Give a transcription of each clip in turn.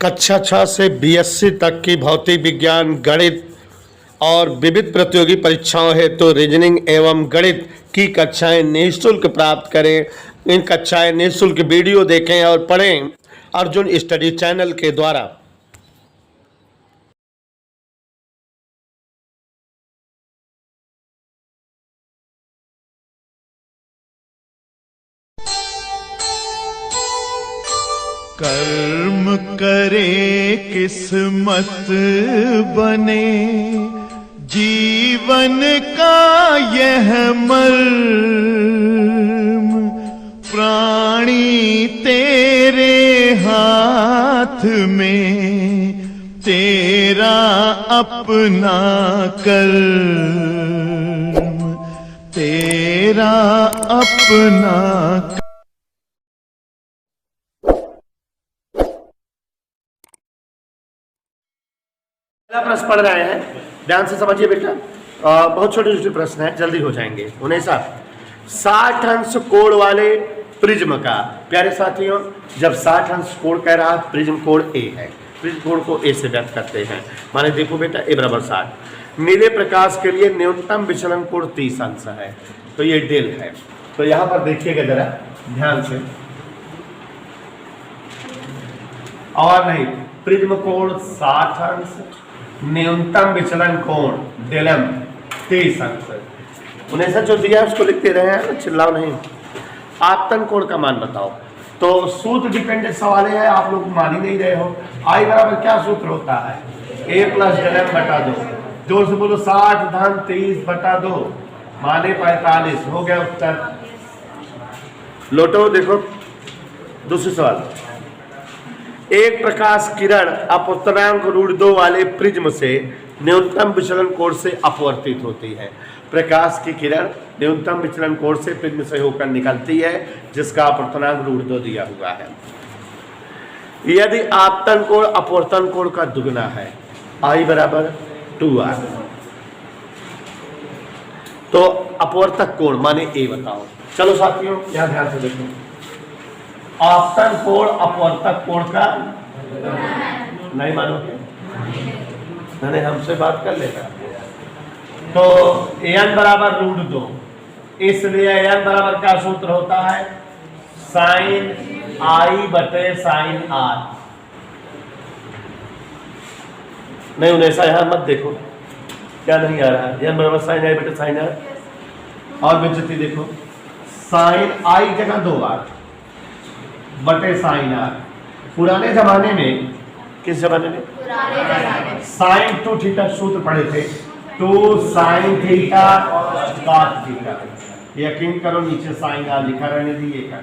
कक्षा 6 से बीएससी तक की भौतिक विज्ञान, गणित और विविध प्रतियोगी परीक्षाओं हेतु रीजनिंग एवं गणित की कक्षाएं निःशुल्क प्राप्त करें। इन कक्षाएं निःशुल्क वीडियो देखें और पढ़ें अर्जुन स्टडी चैनल के द्वारा। कर्म करे किस्मत बने, जीवन का यह मर्म, प्राणी तेरे हाथ में, तेरा अपना कर्म, तेरा अपना। पहला प्रश्न पढ़ रहे हैं, ध्यान से समझिए बेटा। बहुत छोटे छोटे प्रश्न हैं, जल्दी हो जाएंगे। 60 अंश कोण वाले प्रिज्म का, प्यारे साथियों, जब 60 अंश कोण कह रहा है, प्रिज्म कोण ए है, प्रिज्म कोण को ए से व्यक्त करते हैं। माने देखो बेटा, ए बराबर 60। नीले प्रकाश के लिए न्यूनतम विचलन कोण 30 अंश है, तो ये डेल है। तो यहां पर देखिएगा जरा ध्यान से, और नहीं, प्रिज्म कोण 60 अंश, न्यूनतम विचलन कोण डेलम 30 अंश। उन्हें जो दिया है उसको लिखते रहे हैं, चिल्लाओ नहीं। आपतन कोण का मान बताओ। तो सूत्र डिपेंडेंट सवाल है, आप लोग मान ही नहीं रहे हो। आई बराबर क्या सूत्र होता है? a प्लस डेलम बटा 2। जोर से बोलो, 60 धन 30 बटा 2 माने 45। हो गया उत्तर। लौटो देखो दूसरे सवाल। एक प्रकाश किरण अपवर्तनांक √2 वाले प्रिज्म से न्यूनतम विचलन कोण से अपवर्तित होती है। प्रकाश की किरण न्यूनतम विचलन कोण से प्रिज्म से होकर निकलती है, जिसका अपवर्तनांक √2 दिया हुआ है। यदि आपतन कोण अपवर्तन कोण का दुगना है, I बराबर 2R, तो अपवर्तक कोण माने A बताओ। चलो साथियों, यहां ध्यान से देखो। आपतन कोण अपवर्तक कोण का नहीं मानोगे? नहीं, हमसे बात कर लेगा। तो n बराबर √2, इसलिए n बराबर क्या सूत्र होता है? साइन I बटे साइन R। नहीं, उन्हें ऐसा यहां मत देखो, क्या नहीं आ रहा है? n बराबर साइन I बटे साइन R। और विचित्र देखो, साइन I जगह 2R बटे साइन R। पुराने जमाने में, किस जमाने में? साइन 2 थीटा सूत्र पढ़े थे, 2 साइन थीटा कॉस थीटा। यकीन करो, नीचे साइन R लिखा रहने दीजिए का।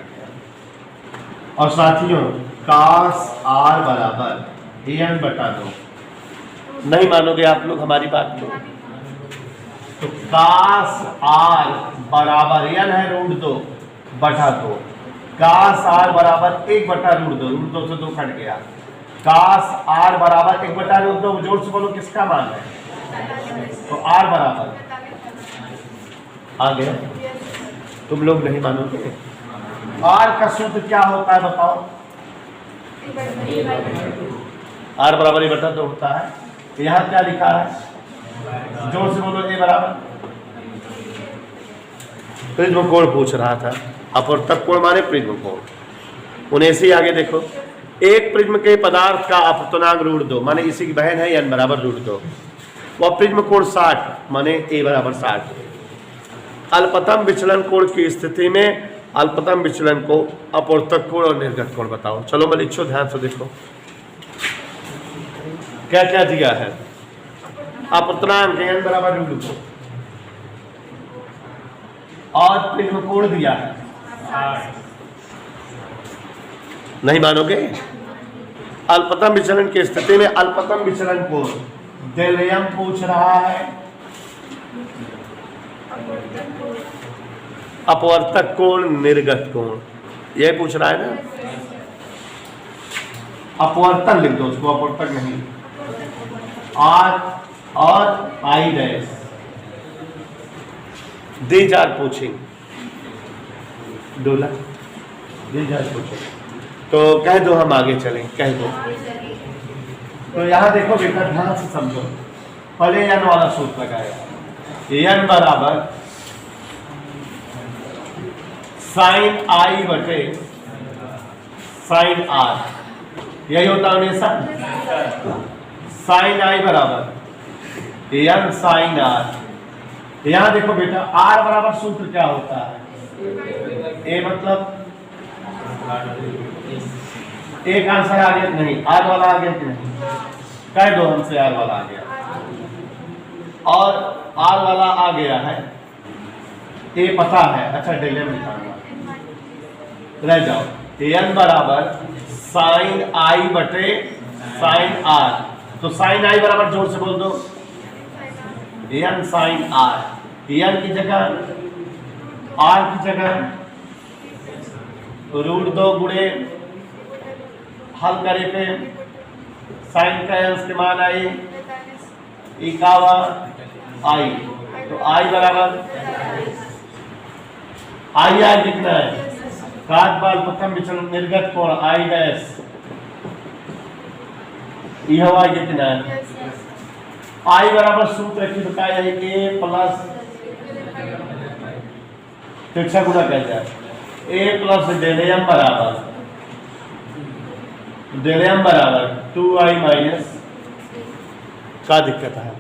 और साथियों, cos R बराबर n बटा 2। नहीं मानोगे आप लोग हमारी बात को? तो cos R बराबर n है √2 बटा 2। cos R बराबर 1 बटा √2, √2 से 2 कट गया। cos R बराबर 1 बटा √2, जोर से बोलो किसका मान है? तो R बराबर आ गया। तुम लोग नहीं मानोगे। R का सूत्र क्या होता है बताओ? R बराबर A बटा 2 होता है। यहां क्या लिखा है? जोर से बोलो, A बराबर। प्रिज्म कोण पूछ रहा था, अपवर्तक कोण माने प्रिज्म कोण। उन्हें से आगे देखो, एक प्रिज्म के पदार्थ का अपवर्तनांक √2 माने इसी की बहन है n बराबर √2, वह प्रिज्म कोण 60 माने a बराबर 60। अल्पतम विचलन कोण की स्थिति में अल्पतम विचलन को अपवर्तक कोण और निर्गत कोण बताओ। चलो मैं लिखो, ध्यान से देखो क्या क्या दिया है। अपवर्तनांक n बराबर √2 और प्रिज्म कोण दिया है 60। नहीं मानोगे? अल्पतम विचलन की स्थिति में अल्पतम विचलन कोण डेलम पूछ रहा है, अपवर्तक कोण निर्गत कोण यह पूछ रहा है ना। अपवर्तन लिख दो उसको, अपवर्तक नहीं। R और I डैश दीज आर पूछिंग, डोला दीज आर पूछिंग। तो कह दो हम आगे चलें, कह दो। तो यहाँ देखो बेटा ध्यान से समझो, पहले एन वाला सूत्र लगाएगा, एन बराबर साइन आई बटे साइन आर, यही होता है हमेशा। साइन आई बराबर एन साइन आर। यहां देखो बेटा आर बराबर सूत्र क्या होता है, ए मतलब एक आंसर आ गया नहीं, आर वाला आ गया कि नहीं, कह दो हमसे आर वाला आ गया, और आर वाला आ गया है, ए पता है, अच्छा डेल एम लिखाऊंगा, रह जाओ। एन बराबर साइन आई बटे साइन आर, तो साइन आई बराबर जोर से बोल दो एन साइन आर, एन की जगह आर की जगह √2 गुणे हल करे पे साइन का अंश के मान आई 51 आई, तो आई बराबर आई आर कितना है, काट बाल प्रथम विचलन निर्गत कोण आई डैश, यह हुआ कितना है, आई बराबर सूत्र की बताया है ए प्लस तिरछा गुना कर जाए, ए प्लस डेल एम बराबर 2i माइनस, क्या दिक्कत है,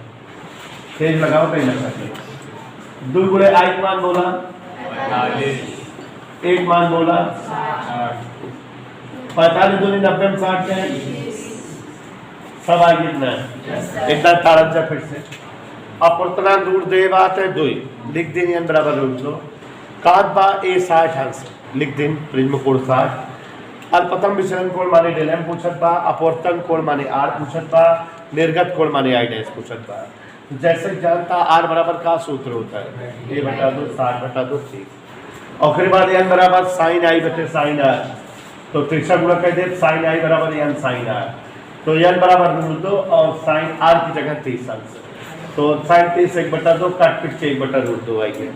तेज लगाओ कहीं लग सकते, 2 गुणे आई का मान बोला 1 मान बोला 45 दूनी 90 में 60 है, सब आ कितना है, एक बार तारक जा फिर से अपूर्णांक दूर दे बात है 2 लिख दें एन बराबर √2, काट बा ए 60 अंश लिख दें, प्रिज्म कोण 60, अल्पतम विचलन कोण माने डेल एम पूछत बा, अपवर्तन कोण माने आर पूछत बा, निर्गत कोण माने आई डैश पूछत बा। जैसे जानता आर बराबर का सूत्र होता है ए बटा 2 60/2 ठीक, और फिर बाद एन बराबर साइन आई बटे साइन आर, तो तिरछा गुणा कर दे साइन आई बराबर एन साइन आर, तो एन बराबर √2 और साइन आर की जगह 30 अंश, तो साइन 30 1/2 काट पीट के 1/√2 आएगी।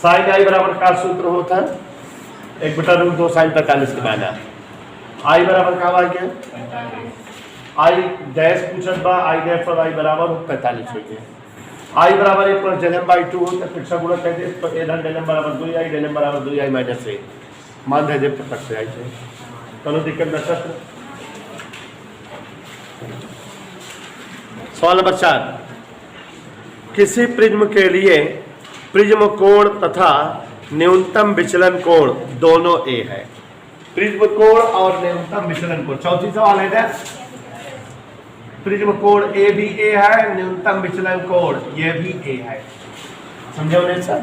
साइन आई बराबर का सूत्र होता है 1/√2 साइन 45 के माना, आई बराबर का आ गया, आई डैश पूछत बा, आई डैश और आई बराबर 45 हो गया, आई बराबर 1 प्लस डेल एम बाई 2 होता है, तिरछा गुणा कर दे तो ए धन डेल एम बराबर 2i, डेल एम बराबर 2i माइनस 1 मान दे जब तक से आई है, कोनो दिक्कत न सर। सवाल नंबर 4, किसी प्रिज्म के लिए प्रिज्म कोण तथा न्यूनतम विचलन कोण दोनों ए है, प्रिज्म कोण और न्यूनतम विचलन कोण, चौथी सवाल है ना, प्रिज्म कोण ए भी ए है, न्यूनतम विचलन कोण ये भी ए है, समझो नहीं सर।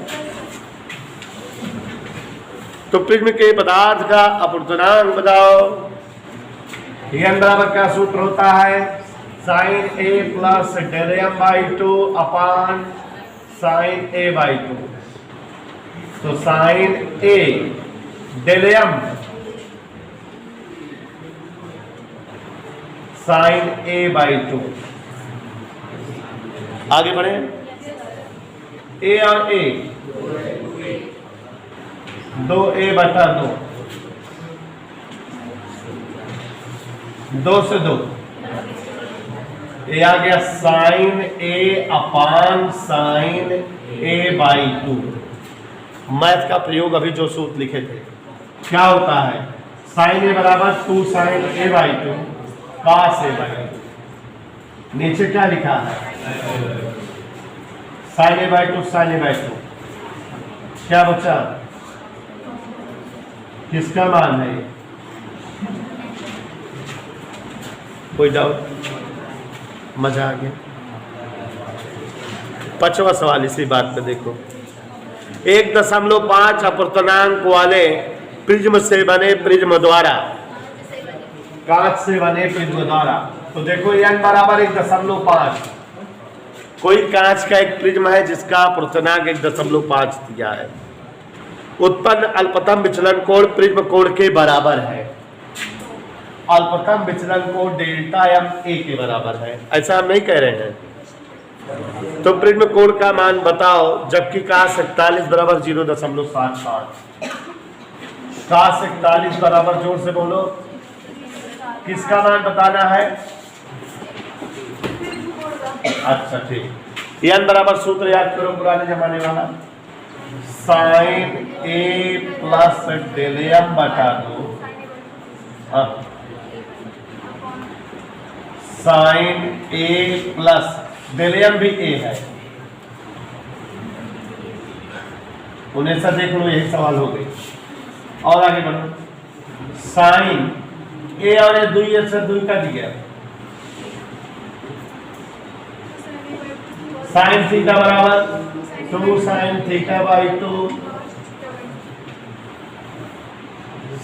तो प्रिज्म के पदार्थ का अपवर्तनांक बताओ, एन बराबर क्या सूत्र होता है, sine A plus del M by 2 upon sine A by 2, तो sine A del M sine A by 2, आगे बढ़े, ए और ए 2a/2, 2 से 2 ये आ गया sine A upon sine A by 2। Math का प्रयोग अभी जो सूत्र लिखे थे क्या होता है, साइन ए बराबर 2 sine A by 2 cos A by 2, नीचे क्या लिखा है sine A by 2 sine A by 2, क्या बचा, किसका मान है, कोई डाउट, मजा आ गया। 5वां सवाल इसी बात पे देखो, 1.5 अपवर्तनांक वाले प्रिज्म से बने प्रिज्म द्वारा, कांच से बने प्रिज्म द्वारा, तो देखो n बराबर 1.5, कोई कांच का एक प्रिज्म है जिसका अपवर्तनांक 1.5 दिया है, उत्पन्न अल्पतम विचलन कोण प्रिज्म कोण के बराबर है, अल्पतम विचलन कोण डेल्टा एम ए के बराबर है, ऐसा हम नहीं कह रहे हैं। तो प्रिज्म कोण का मान बताओ, जबकि cos 41 बराबर 0.75, cos 41 बराबर जोर से बोलो, किसका मान बताना है, अच्छा ठीक। एन बराबर सूत्र याद करो पुराने जमाने वाला, sign A plus del M बटा 2, sine A plus del M भी ए है। उन्हें सब देख लो, यही सवाल हो गई। और आगे बढ़ो, साइन ए और ए दुई से दुई का दिया, साइन थीटा बराबर 2 sine theta by 2,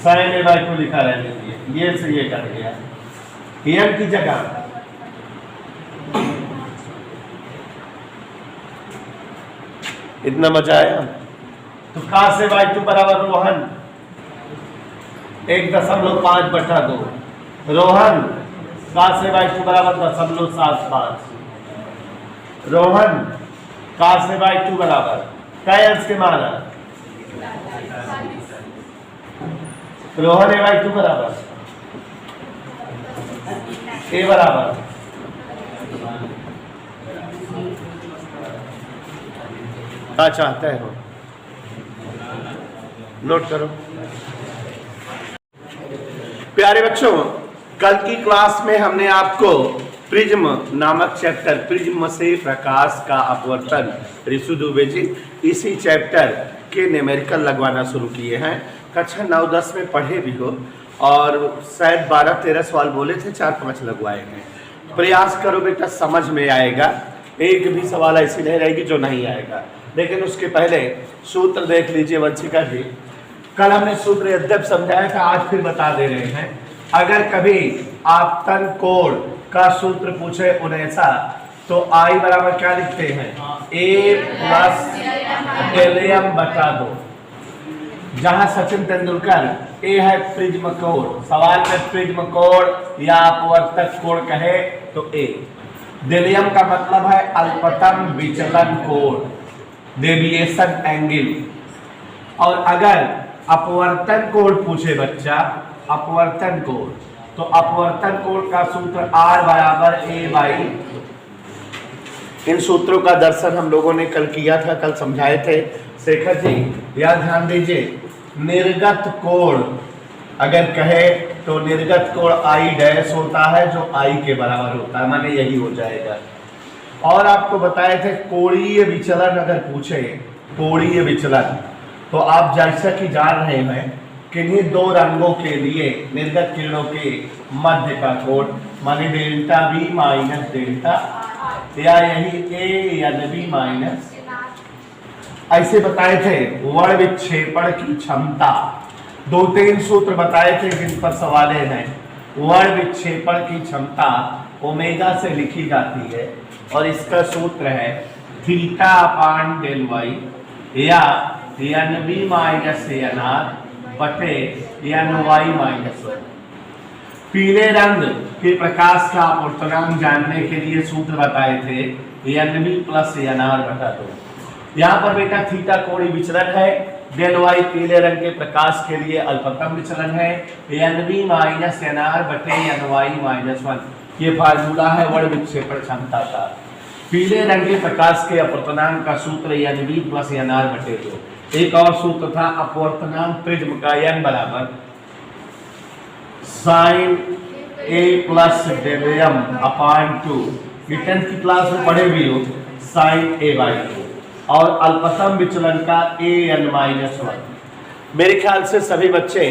sine A by 2 लिखा रहने दिए, ये से ये कर गया एम की जगह। इतना मजा आया। तो cos से बाई 2 बराबर रोहन 1.5 बटा 2, रोहन cos से बाई 2 बराबर 0.75, रोहन cos से बाई 2 बराबर क्या अंश के माना, रोहन ए बाई 2 बराबर ए बराबर क्या चाहते हो, नोट करो। प्यारे बच्चों, कल की क्लास में हमने आपको प्रिज्म नामक चैप्टर, प्रिज्म से प्रकाश का अपवर्तन, ऋषु दुबे जी इसी चैप्टर के न्यूमेरिकल लगवाना शुरू किए हैं। कक्षा 9-10 में पढ़े भी हो और शायद 12-13 सवाल बोले थे, 4-5 लगवाए हैं। प्रयास करो बेटा, समझ में आएगा। एक भी सवाल ऐसी नहीं रहेगी जो नहीं आएगा। लेकिन उसके पहले सूत्र देख लीजिए वंशिका जी। कल हमने सूत्र यद्यप समझाया था, आज फिर बता दे रहे हैं। अगर कभी आपतन कोण का सूत्र पूछे उन्हेसा, तो आई बराबर क्या लिखते हैं, ए प्लस डेल एम बटा 2। जहां सचिन तेंदुलकर ए है प्रिज्म कोण, सवाल में प्रिज्म कोण या अपवर्तक कोण कहे तो ए। डेल एम का मतलब है अल्पतम विचलन कोण, डेविएशन एंगल। और अगर अपवर्तन कोण पूछे बच्चा, अपवर्तन कोण, तो अपवर्तन कोण का सूत्र R बराबर A बाई। इन सूत्रों का दर्शन हम लोगों ने कल किया था, कल समझाए थे। शेखर जी याद ध्यान दीजिए, निर्गत कोण अगर कहे तो निर्गत कोण I डैश होता है जो I के बराबर होता है, माने यही हो जाएगा। और आपको बताए थे कोणीय विचलन अगर पूछे, कोणीय विचलन, तो आप जैसा कि जान रहे हैं किन्हीं दो रंगों के लिए निर्गत किरणों के मध्य का कोण माने डेल्टा बी माइनस डेल्टा, या यही ए या बी माइनस, ऐसे बताए थे। वर्ण विक्षेपण की क्षमता 2-3 सूत्र बताए थे जिन पर सवाले हैं। वर्ण विक्षेपण की क्षमता ओमेगा से लिखी जाती है और इसका सूत्र है थीटा अपान डेल वाई या N B minus N R बटे एन वाई माइनस 1। पीले रंग के प्रकाश का अपवर्तनांक जानने के लिए सूत्र बताए थे N B plus N R बटा 2। यहाँ पर बेटा थीटा कोणीय विचलन है, डेल वाई पीले रंग के प्रकाश के लिए अल्पतम विचलन है, N B minus N R बटे एन वाई माइनस 1। ये फार्मूला है वर्ण विक्षेपण क्षमता का। पीले रंग के प्रकाश के अपवर्तनांक का सूत्र N B plus N R बटे 2। एक और सूत्र था अपवर्तनांक प्रिज्म का, एन बराबर sine A plus del M अपान 2। ये 10th की क्लास में पढ़े भी हो, साइन ए बाई 2। और अल्पतम विचलन का ए एन माइनस 1। मेरे ख्याल से सभी बच्चे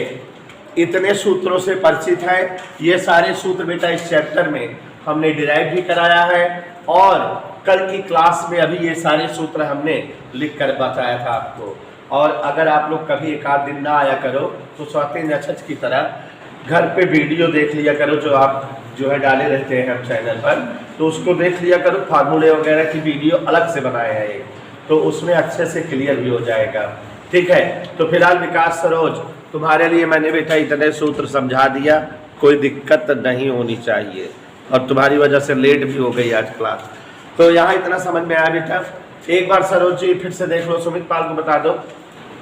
इतने सूत्रों से परिचित हैं। ये सारे सूत्र बेटा इस चैप्टर में हमने डिराइव भी कराया है और कल की क्लास में अभी ये सारे सूत्र हमने लिख कर बताया था आपको। और अगर आप लोग कभी एक आध दिन ना आया करो तो स्वाति नक्षत्र की तरह घर पे वीडियो देख लिया करो, जो आप जो है डाले रहते हैं हम चैनल पर, तो उसको देख लिया करो। फार्मूले वगैरह की वीडियो अलग से बनाए हैं ये, तो उसमें अच्छे से क्लियर भी हो जाएगा। ठीक है, तो फिलहाल विकास सरोज तुम्हारे लिए मैंने बेटा इतने सूत्र समझा दिया, कोई दिक्कत नहीं होनी चाहिए। और तुम्हारी वजह से लेट भी हो गई आज क्लास, तो यहाँ इतना समझ में आया बेटा। एक बार सरोज जी फिर से देख लो, सुमित पाल को बता दो।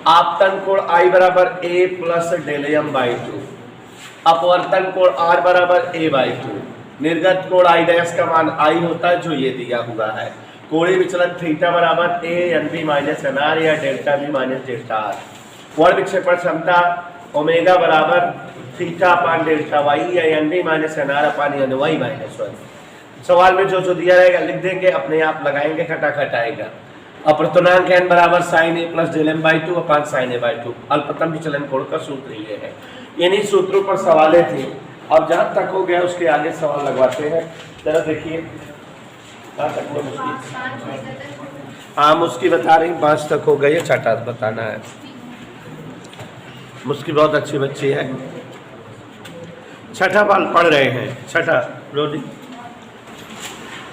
आपतन कोण I बराबर A plus del M by 2, अपवर्तन कोण R बराबर A बाई 2। निर्गत कोण आई डैश का मान आई होता है जो ये दिया हुआ है। कोणीय विचलन थीटा बराबर A N B minus N R या delta B minus delta R. कोण विक्षेपण क्षमता ओमेगा बराबर थीटा अपान डेल्टा वाई या N B minus N R upon N Y minus 1। सवाल में जो जो दिया रहेगा लिख देंगे, अपने आप लगाएंगे, खटाखट आएगा। अपर्तनांक n बराबर sine A plus del M by two upon sine A by two. अल्पतम विचलन कोण का सूत्र ये है। इन्हीं सूत्रों पर सवालें थी। अब जहाँ तक हो गया उसके आगे सवाल लगवाते हैं। जरा देखिए कहाँ तक हो मुश्किल। हाँ मुश्किल बता रही 5 तक हो गई है, छठा बताना है। मुश्किल बहुत अच्छी बच्ची है। छठा पाल पढ़ रहे हैं। छठा रोडी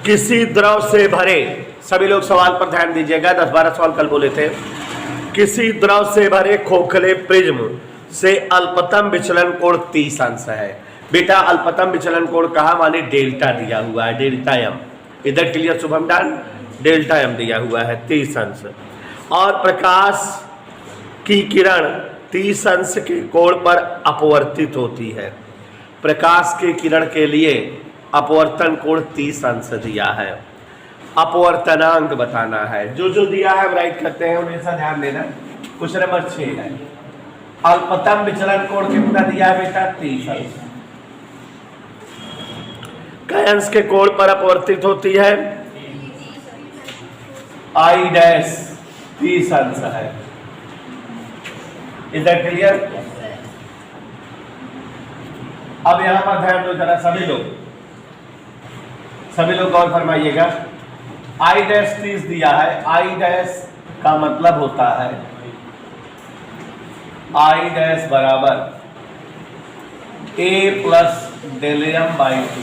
किसी द्रव से भरे, सभी लोग सवाल पर ध्यान दीजिएगा, 10-12 सवाल कल बोले थे। किसी द्रव से भरे खोखले प्रिज्म से अल्पतम विचलन कोण 30 अंश है। बेटा अल्पतम विचलन कोण कहा, माने डेल्टा दिया हुआ है, डेल्टा एम। इधर क्लियर शुभम डान, डेल्टा एम दिया हुआ है 30 अंश। और प्रकाश की किरण 30 अंश के कोण पर अपवर्तित होती है। प्रकाश की किरण के लिए अपवर्तन कोण 30 अंश दिया है। अपवर्तनांक बताना है। जो जो दिया है हम राइट करते हैं, उन्हें सा ध्यान देना। क्वेश्चन नंबर 6 है। अल्पतम विचलन कोण कितना दिया है बेटा, 30 अंश। कै अंश के कोण पर अपवर्तित होती है, आई डैश 30 अंश है। इधर क्लियर। अब यहां पर ध्यान दो जरा सभी लोग गौर फरमाइएगा। आई डैश 30 दिया है। आई डैश का मतलब होता है आई डैश बराबर ए प्लस डेल एम बाई 2,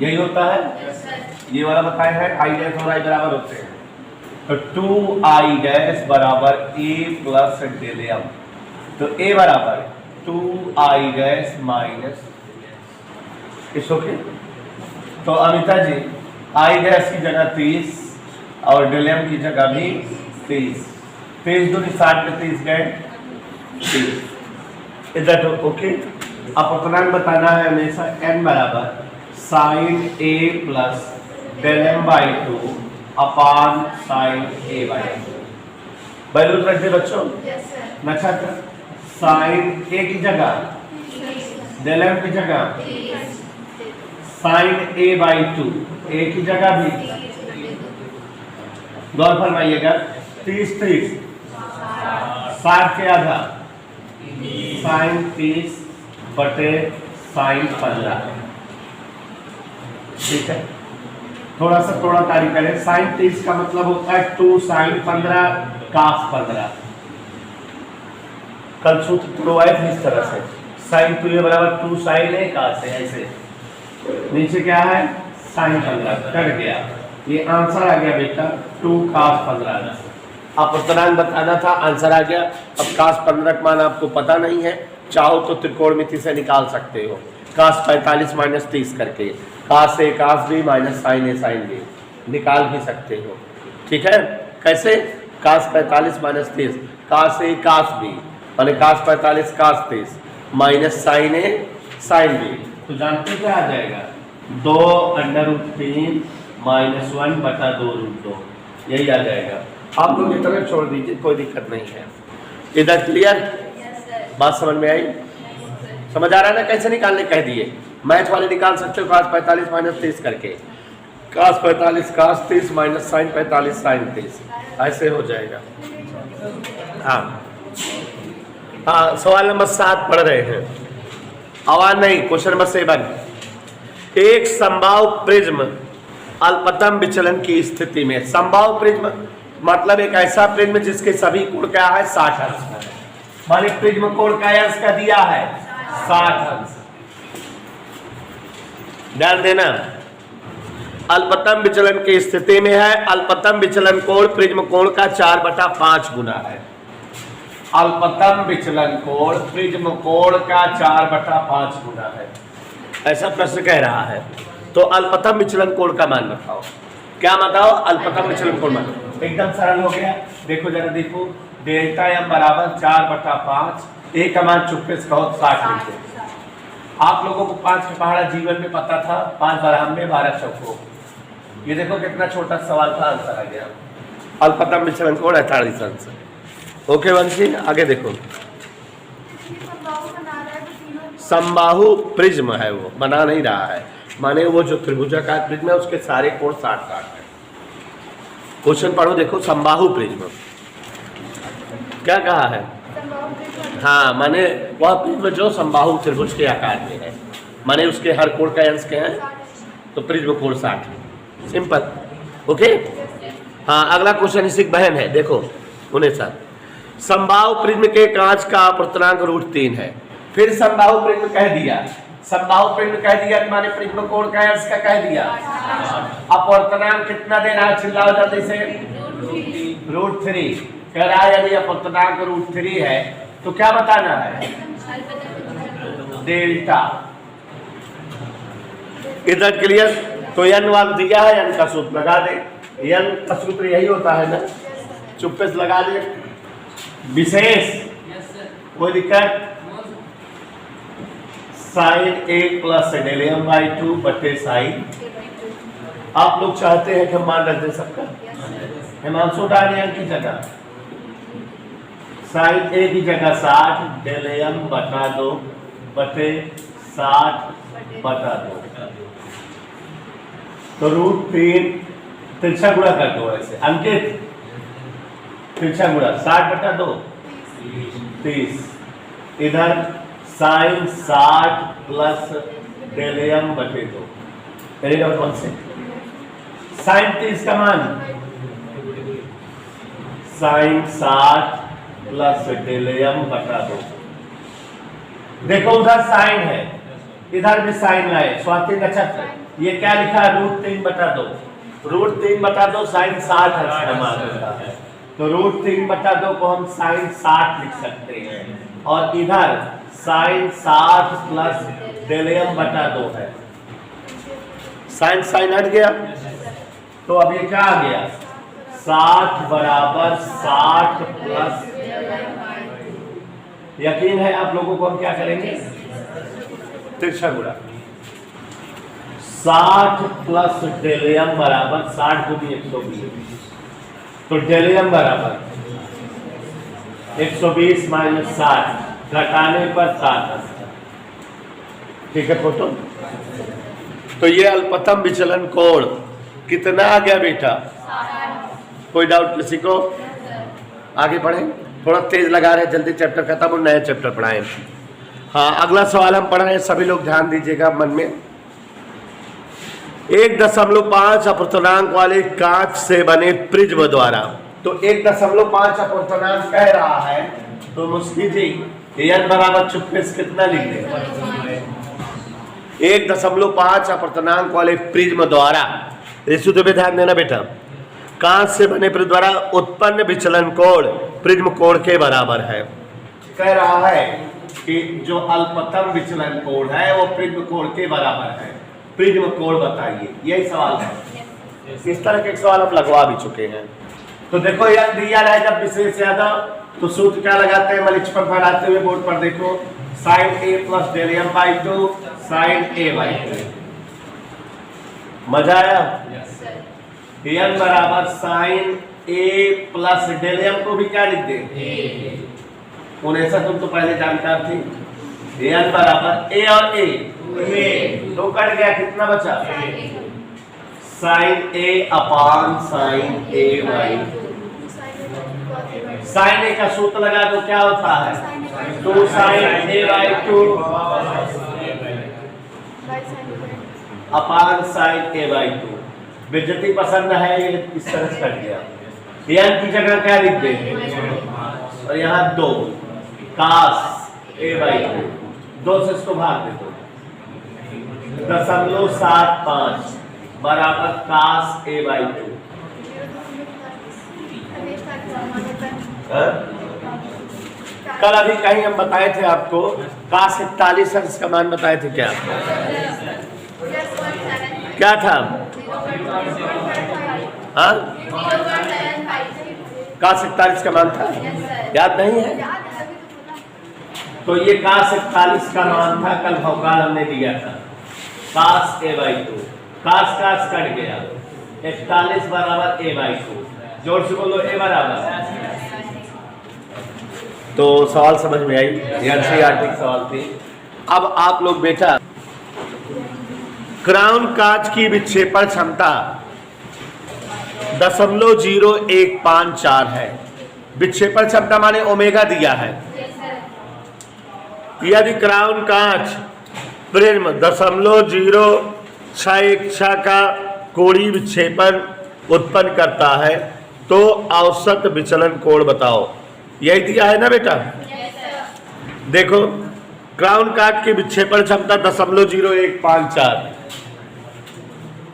यही होता है। ये वाला बताया है आई डैश और आई बराबर होते हैं, तो 2 आई डैश बराबर ए प्लस डेल एम। तो ए बराबर 2 आई डैश माइनस इस ओके। तो अमिता जी आई डैश की जगह 30 और डेल एम की जगह भी 30। 30 दूनी 60 में 30 गए 30। इधर तो ओके। अपवर्तनांक बताना है हमेशा n बराबर sine A plus del M by 2 upon sine A by 2। Value रख दे बच्चों। नक्षत्र साइन ए की जगह डेल एम की जगह साइन ए बाई 2, ए की जगह भी। गौर फरमाइएगा 30 30 60 के आधा साइन 30 बटे साइन 15। ठीक है, थोड़ा तारी करें। साइन 30 का मतलब होता है 2 साइन 15 कास 15। कल सूत्र प्रोवाइड है इस तरह से, साइन 2 बराबर 2 साइन है कास है, ऐसे नीचे क्या है साइन 15 कट गया। ये आंसर आ गया बेटा 2 कास 15। अपवर्तनांक बताना था, आंसर आ गया। अब कास 15 का मान आपको पता नहीं है, चाहो तो त्रिकोणमिति से निकाल सकते हो। कास 45 माइनस 30 करके कास ए कास बी माइनस साइन ए साइन बी निकाल भी सकते हो। ठीक है, कैसे? कास 45 माइनस 30 कास ए कास बी माने कास 45 कास 30 माइनस साइन ए साइन बी, तो जानते क्या आ जाएगा 2√3 माइनस 1 बटा 2√2, यही आ जाएगा। आप लोग इतना छोड़ दीजिए, कोई दिक्कत नहीं है। इधर क्लियर? बात समझ में आई? समझ आ रहा है ना कैसे निकालने कह दिए। मैथ वाले निकाल सकते हो कास 45 माइनस 30 करके, कास 45 कास 30 माइनस साइन 45 साइन 30, ऐसे हो जाएगा। हाँ सवाल नंबर 7 पढ़ रहे हैं। आवाज नहीं। Question number 7। एक समबाहु प्रिज्म अल्पतम विचलन की स्थिति में, समबाहु प्रिज्म मतलब एक ऐसा प्रिज्म जिसके सभी कोण क्या है 60 अंश है। माने प्रिज्म कोण का अंश का दिया है 60 अंश। ध्यान देना, अल्पतम विचलन की स्थिति में है। अल्पतम विचलन कोण प्रिज्म कोण का 4/5 गुना है। अल्पतम विचलन कोण प्रिज्म कोण का 4/5 गुना है, ऐसा प्रश्न कह रहा है। तो अल्पतम विचलन कोण का मान बताओ। क्या बताओ? अल्पतम विचलन कोण मान। एकदम सरल हो गया। देखो जरा देखो, डेल्टा एम बराबर 4/5, ए का मान चुप्पे से कहो 60 लिखते। आप लोगों को 5 के पहाड़ा जीवन में पता था, 5 बराबर 12 चौको। ये देखो कितना छोटा सवाल था, आंसर आ गया। अल्पतम विचलन कोण 48 आंसर। ओके वंशी, आगे देखो। समबाहु प्रिज्म है, वो बना नहीं रहा है, माने वो जो त्रिभुजाकार प्रिज्म है उसके सारे कोण 60 है। क्वेश्चन पढ़ो, देखो। समबाहु प्रिज्म क्या कहा है? हाँ, माने वह प्रिज्म जो समबाहु त्रिभुज के आकार में है, माने उसके हर कोण का अंश क्या है? तो प्रिज्म कोण 60। सिंपल। ओके। हाँ, अगला क्वेश्चन इसी की बहन है, देखो 19। समबाहु प्रिज्म के कांच का अपवर्तनांक √3 है। फिर समबाहु प्रिज्म कह दिया, समबाहु प्रिज्म कह दिया माने प्रिज्म कोण का अंश का कह दिया। अपवर्तनांक कितना दे रहा है? चिल्लाओ जल्दी से। √3 कह रहा है। यदि अपवर्तनांक √3 है तो क्या बताना है? डेल्टा। इधर क्लियर? तो n वाला दिया है, n का सूत्र लगा दे। n का सूत्र यही होता है ना, चुप्पे से लगा दे। विशेष कोई दिक्कत? साइन a प्लस डेलियम/2 बटे साइन। आप लोग चाहते हैं कि हम मान रख दें सबका? हिमांशु डायन की जगह साइन a की जगह 60 डेलियम/2 बटे 60/2। तो √3 तिरछा गुणा कर दो ऐसे। अंकित तिरछा गुणा 60/2 30। इधर साइन 60 प्लस डेलियम/2 करेगा कौन से? साइन 30 का मान साइन 60 प्लस डेलियम/2। देखो उधर साइन है, इधर भी साइन लाए। स्वाति नक्षत्र ये क्या लिखा? √3/2। √3/2 साइन 60 है, तो √3/2 को हम साइन 60 लिख सकते हैं। और इधर साइन 60 प्लस डेलियम/2 है। साइन साइन हट गया, तो अब ये क्या आ गया? 60 बराबर 60 प्लस। यकीन है आप लोगों को? हम क्या करेंगे? तिरछा गुणा 60 प्लस डेलियम बराबर 60 को भी 120। तो डेलियम बराबर 120 माइनस 60 घटाने पर 60। ठीक है फोटो? तो ये अल्पतम विचलन कोण कितना आ गया बेटा? कोई डाउट किसी को? आगे बढ़ें, थोड़ा तेज लगा रहे, जल्दी चैप्टर खत्म और नया चैप्टर पढ़ाएं। हाँ, अगला सवाल हम पढ़ रहे हैं, सभी लोग ध्यान दीजिएगा मन में। 1.5 अपवर्तनांक वाले कांच से बने प्रिज्म द्वारा, तो 1.5 अपवर्तनांक कह रहा है, तो मुस्की जी n बराबर चुप्पे से कितना लिख दें? 1.5 अपवर्तनांक वाले प्रिज्म द्वारा, सूत्र पे ध्यान देना बेटा, कांच से बने प्रिज्म द्वारा उत्पन्न विचलन कोण प्रिज्म कोण के बराबर है। कह रहा है कि जो अल्पतम विचलन कोण है वो प्रिज्म कोण के बराबर है। प्रिज्म कोण बताइए, यही सवाल है। इस तरह के सवाल हम लगवा भी चुके हैं। तो देखो यह दिया रहेगा विशेष यादव, तो सूत्र क्या लगाते हैं? मलिच पर फहराते हुए बोर्ड पर देखो, साइन a प्लस डेलियम/2 साइन a/2। मजा आया? n बराबर साइन a प्लस डेलियम को भी क्या लिख दे? उन्हें तुम तो पहले जानकार थी। n बराबर a और a दो कट गया, कितना बचा? Sine a upon sine a/2। Sine a का सूत्र लगा दो, क्या होता है? 2 साइन a/2 अपान साइन a/2। बेइज्जती पसंद है, ये इस तरह से कट गया। n की जगह क्या लिख दें? और यहाँ 2 कास a/2, 2 से इसको भाग दे दो। 0.75 बराबर कास a/2। कल अभी कहीं हम बताए थे आपको कास 41 है, इसका मान बताए थे क्या? क्या था? हाँ, कास 41 का मान था, याद नहीं है? तो ये cos 41 का मान था, कल भौकाल हमने दिया था cos a/2, cos कट गया, 41 बराबर a/2, जोर से बोलो a बराबर। तो सवाल समझ में आई, एनसीईआरटी की सवाल थी। अब आप लोग बेटा क्राउन कांच की विक्षेपण क्षमता 0.0154 है। विक्षेपण क्षमता माने ओमेगा दिया है। यदि क्राउन कांच प्रिज्म 0.061 का कोणीय विक्षेपण उत्पन्न करता है तो औसत विचलन कोण बताओ। यही दिया है ना बेटा। देखो क्राउन कांच की विक्षेपण क्षमता 0.0154,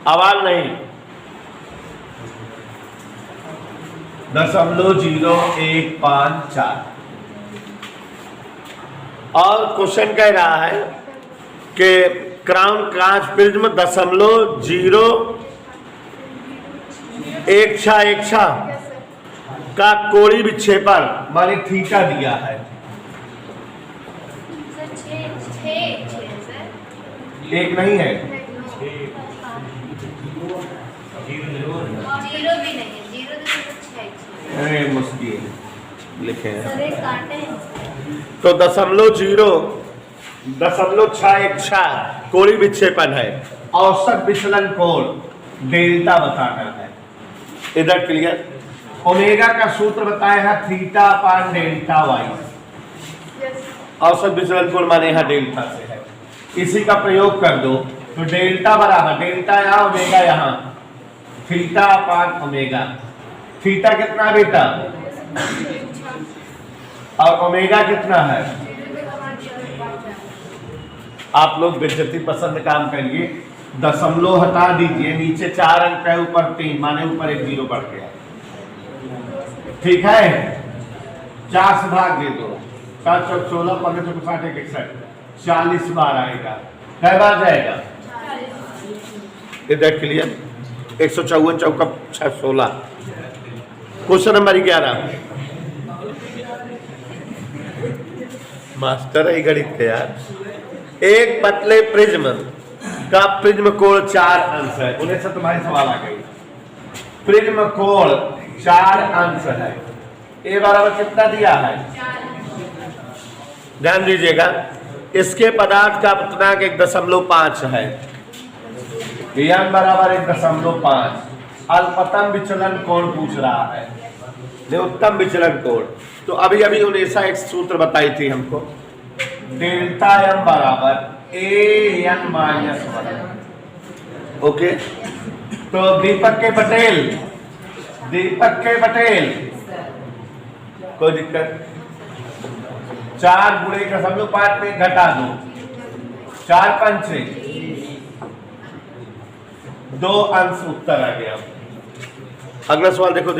आवाज नहीं, 0.0154। और क्वेश्चन कह रहा है कि क्राउन कांच प्रिज्म 0.161 का कोणीय विक्षेपण माने थीटा दिया है। एक नहीं है, अरे मुश्किल लिखे हैं। तो 0.616 कोणीय विक्षेपण है। औसत विचलन कोण डेल्टा बताना है। इधर क्लियर। ओमेगा का सूत्र बताया है थीटा अपान डेल्टा वाई। औसत विचलन कोण माने यहाँ डेल्टा से है, इसी का प्रयोग कर दो तो डेल्टा बराबर, डेल्टा यहाँ ओमेगा यहाँ, थीटा अपान ओमेगा। थीटा कितना बेटा और ओमेगा कितना है। आप लोग बेइज्जती पसंद काम करिए, दशमलव हटा दीजिए, नीचे 4 अंक है, ऊपर 3 माने ऊपर एक 0 बढ़ गया। ठीक है, 4 से भाग दे दो, 7 चौक 16, 15 चौक 60, 61, 40 बार आएगा। कै बार जाएगा, इधर क्लियर। 154 चौका 16। Question number 11। मास्टर है गणित के यार। एक पतले प्रिज्म का प्रिज्म कोण 4 अंश है। उन्हें से तुम्हारी सवाल आ गई। प्रिज्म कोण 4 अंश है। ए बराबर कितना दिया है, ध्यान दीजिएगा। इसके पदार्थ का अपतनांक 1.5 है। n बराबर 1.5। अल्पतम विचलन कोण पूछ रहा है, न्यूनतम विचलन कोण। तो अभी अभी उन्हें एक सूत्र बताई थी हमको, डेल्टा m बराबर an-1। ओके, तो दीपक के पटेल कोई दिक्कत। 4 गुणे का सब लोग 5 में घटा दो, 4 पंचे 2 अंश उत्तर आ गया। अगला सवाल देखो।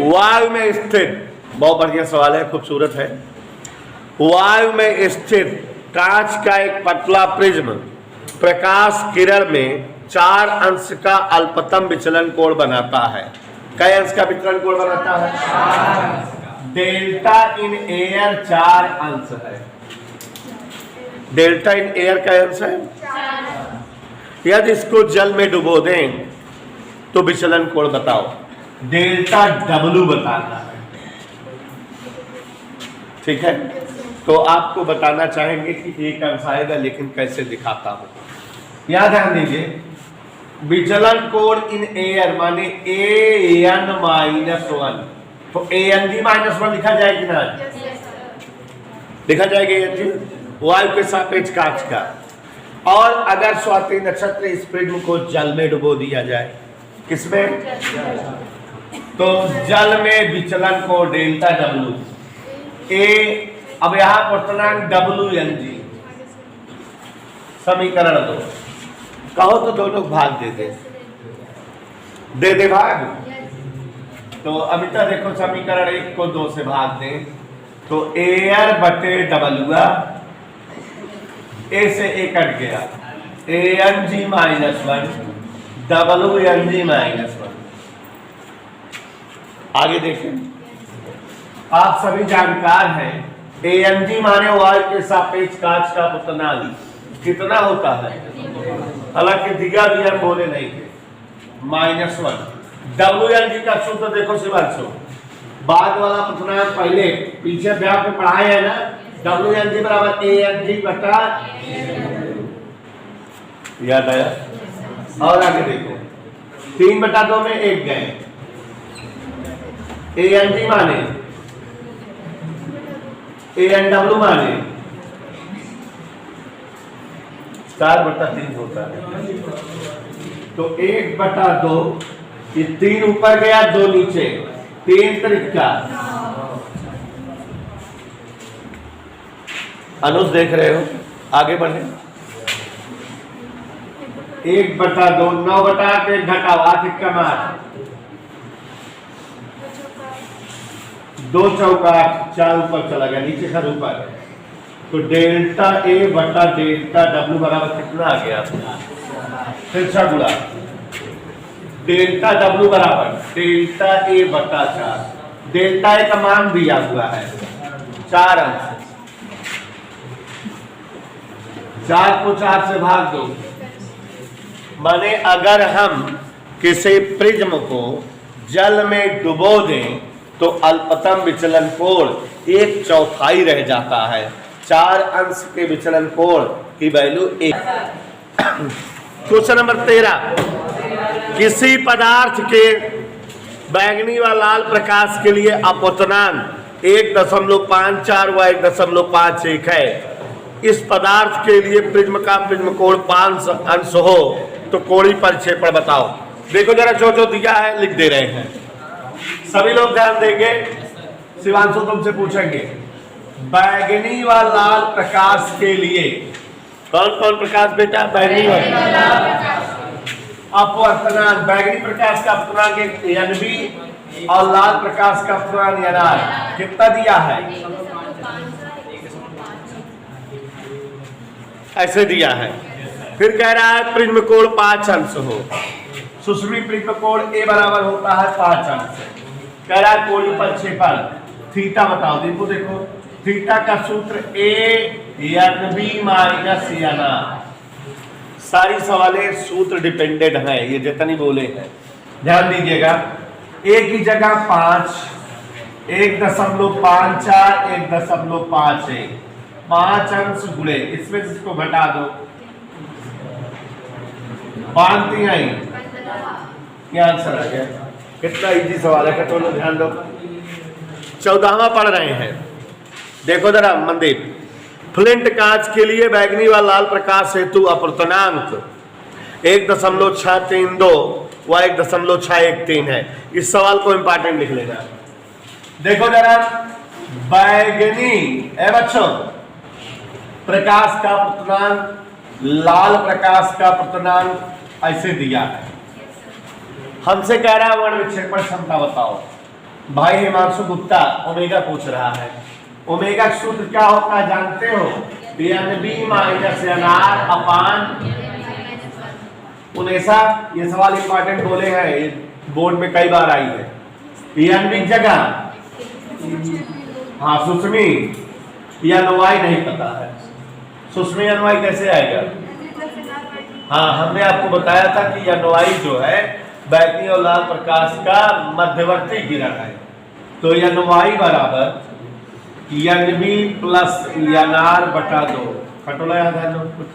वायु में स्थित, बहुत बढ़िया सवाल है, खूबसूरत है। वायु में स्थित कांच का एक पतला प्रिज्म प्रकाश किरण में 4 अंश का अल्पतम विचलन कोण बनाता है। कई अंश का विचलन कोण बनाता है, डेल्टा इन एयर 4 अंश है। डेल्टा इन एयर का अंश है। यदि इसको जल में डुबो दें तो विचलन कोण बताओ। डेल्टा W बताना है, ठीक है। तो आपको बताना चाहेंगे कि एक अंश आएगा, लेकिन कैसे दिखाता हूं। यहां ध्यान दीजिए, विचलन कोण इन एयर माने an-1, तो ANG-1 लिखा जाए कि ना, लिखा जाएगा ANG वायु के सापेक्ष कांच का। और अगर स्वाति नक्षत्र इस प्रिज्म को जल में डुबो दिया जाए, किसमें, तो जल में विचलन को डेल्टा W ए। अब यहां पूर्णांक WNG, समीकरण 2 कहो तो दोनों भाग दे भाग। तो अभी तक देखो समीकरण 1 को 2 से भाग दें तो एयर बटे डबलुआ, ए से ए कट गया, ANG-1 WNG-1। आगे देखें, आप सभी जानकार हैं ANG माने y के सापेक्ष कांच का अपतनांक कितना होता है, हालांकि दिया भी हम बोले नहीं थे, -1। WNG का सूत्र देखो शिवांशु, बाद वाला अपतनांक पहले पीछे व्याप में पढ़ाए है ना, WNG बराबर ANG बटा, याद आया। और आगे देखो 3/2 में 1 गए, ANG माने ANW माने 4/3 होता है, तो 1/2, ये 3 ऊपर गया 2 नीचे, 3 त्रिका। अनुज देख रहे हो, आगे बढ़े। 1/2, 9/8 1 घटाओ, 8 1 8, 2 चौका 8, 4 ऊपर चला गया, नीचे खर ऊपर, तो डेल्टा A बटा डेल्टा W बराबर कितना आ गया, तिरछा गुणा डेल्टा W बराबर डेल्टा A बटा 4। डेल्टा A का मान दिया हुआ है 4 अंश, 4 को 4 से भाग दो, माने अगर हम किसी प्रिज्म को जल में डुबो दें तो अल्पतम विचलन कोण 1/4 रह जाता है। 4 अंश के विचलन कोण की वैल्यू 1। क्वेश्चन नंबर 13, किसी पदार्थ के बैंगनी व लाल प्रकाश के लिए अपवर्तनांक 1.54 व 1.51 है। इस पदार्थ के लिए प्रिज्म का प्रिज्म कोण 5 अंश हो तो कोणीय प्रक्षेपण बताओ। देखो जरा जो दिया है लिख दे रहे हैं, सभी लोग ध्यान देंगे। शिवांशु तुमसे पूछेंगे बैंगनी व लाल प्रकाश के लिए, कौन कौन प्रकाश बेटा, बैंगनी व अपवर्तनांक, बैंगनी प्रकाश का अपवर्तनांक NB और लाल प्रकाश का अपवर्तनांक NR कितना दिया है, ऐसे दिया है। फिर कह रहा है प्रिज्म कोण 5 अंश हो, सुषमी प्रिज्म कोण A बराबर होता है 5 अंश। कह रहा है कोणीय प्रक्षेपण थीटा बताओ। देखो थीटा का सूत्र ANB माइनस NR। सारी सवालें सूत्र डिपेंडेंट हैं, ये जितनी बोले हैं ध्यान दीजिएगा। A की जगह 5, 1.54, 1.51, 5 अंश गुणे, इसमें इसको घटा दो, बांधती आई, क्या आंसर आ गया। कितना इजी सवाल है, तो ध्यान दो। 14वां पढ़ रहे हैं, देखो जरा मनदीप। फ्लिंट कांच के लिए बैंगनी व लाल प्रकाश हेतु अपवर्तनांक 1.632 व 1.613 है। इस सवाल को इंपॉर्टेंट लिख लेना। देखो जरा बैंगनी बच्चों प्रकाश का अपवर्तनांक, लाल प्रकाश का अपवर्तनांक ऐसे दिया है। हमसे कह रहा है वर्ण विक्षेपण क्षमता बताओ। भाई हिमांशु गुप्ता ओमेगा पूछ रहा है। ओमेगा सूत्र क्या होता है जानते हो, NB माइनस NR अपान 19। ये सवाल इंपॉर्टेंट बोले हैं, बोर्ड में कई बार आई है। NB की जगह हाँ सुषमी या NY नहीं पता है, सुषमी NY कैसे आएगा। हाँ हमने आपको बताया था कि NY जो है बैंगनी और लाल प्रकाश का मध्यवर्ती किरण है, तो NY बराबर NB प्लस NR बटा 2। खटोला याद है कुछ,